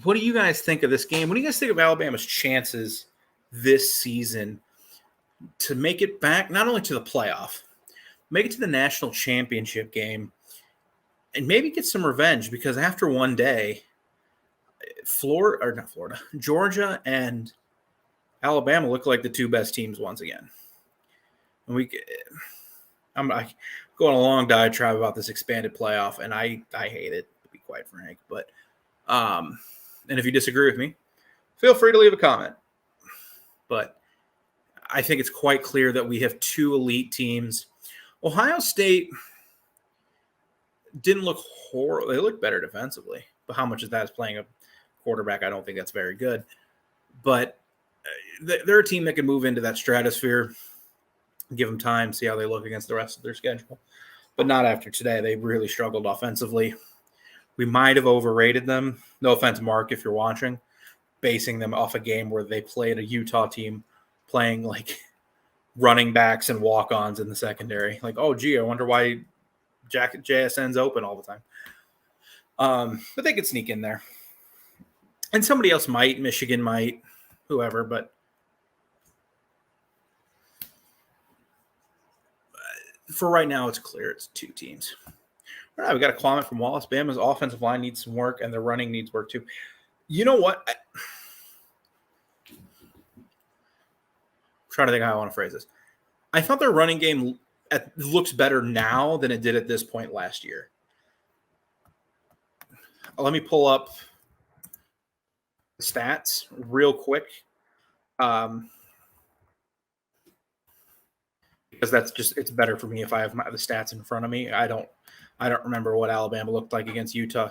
what do you guys think of this game? What do you guys think of Alabama's chances this season to make it back, not only to the playoff, make it to the national championship game, and maybe get some revenge? Because after one day, Georgia and Alabama look like the two best teams once again. And I'm going a long diatribe about this expanded playoff, and I hate it, to be quite frank. But and if you disagree with me, feel free to leave a comment. But I think it's quite clear that we have two elite teams. Ohio State didn't look horrible. They looked better defensively. But how much of that is playing a quarterback? I don't think that's very good. But they're a team that can move into that stratosphere, give them time, see how they look against the rest of their schedule. But not after today. They really struggled offensively. We might have overrated them. No offense, Mark, if you're watching, basing them off a game where they played a Utah team playing like running backs and walk-ons in the secondary. Like, oh, gee, I wonder why JSN's open all the time. But they could sneak in there. And somebody else might. Michigan might. Whoever. But for right now, it's clear it's two teams. All right, we got a comment from Wallace. Bama's offensive line needs some work, and their running needs work too. You know what? I'm trying to think how I want to phrase this. I thought their running game looks better now than it did at this point last year. Let me pull up the stats real quick. Because that's just, it's better for me if I have the stats in front of me. I don't remember what Alabama looked like against Utah.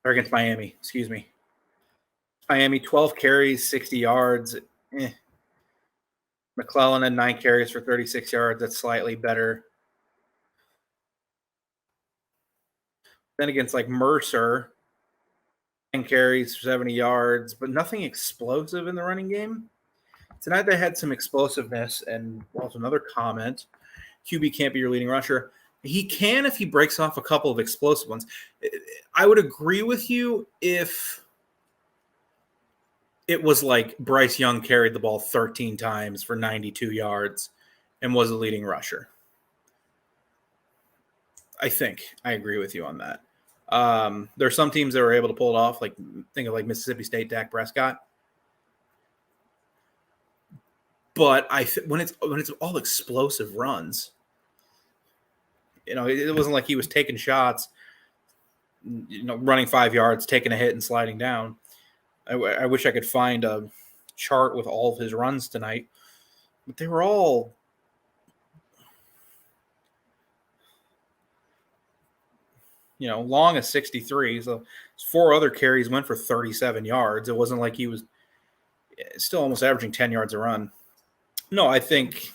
Or against Miami, excuse me. Miami, 12 carries, 60 yards. McClellan had 9 carries for 36 yards. That's slightly better. Then against like Mercer, 10 carries, 70 yards, but nothing explosive in the running game. Tonight they had some explosiveness, and also another comment. QB can't be your leading rusher. He can if he breaks off a couple of explosive ones. I would agree with you if it was like Bryce Young carried the ball 13 times for 92 yards and was a leading rusher. I think I agree with you on that. There are some teams that were able to pull it off, like think of like Mississippi State, Dak Prescott. But when it's all explosive runs, you know, it wasn't like he was taking shots, you know, running 5 yards, taking a hit and sliding down. I wish I could find a chart with all of his runs tonight, but they were all long as 63. So 4 other carries went for 37 yards. It wasn't like he was still almost averaging 10 yards a run. No, I think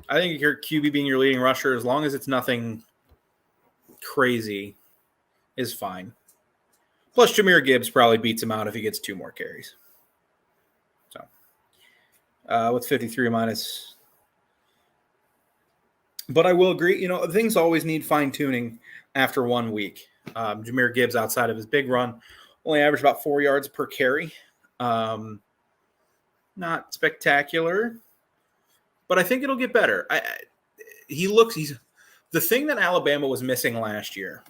your QB being your leading rusher, as long as it's nothing crazy, is fine. Plus, Jahmyr Gibbs probably beats him out if he gets 2 more carries. So, with 53 minus. But I will agree, things always need fine-tuning after 1 week. Jahmyr Gibbs, outside of his big run, only averaged about 4 yards per carry. Not spectacular, but I think it'll get better. He's the thing that Alabama was missing last year.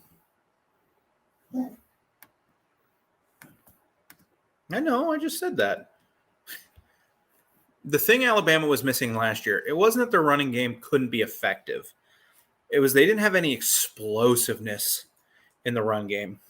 I know, I just said that. The thing Alabama was missing last year, it wasn't that their running game couldn't be effective. It was they didn't have any explosiveness in the run game.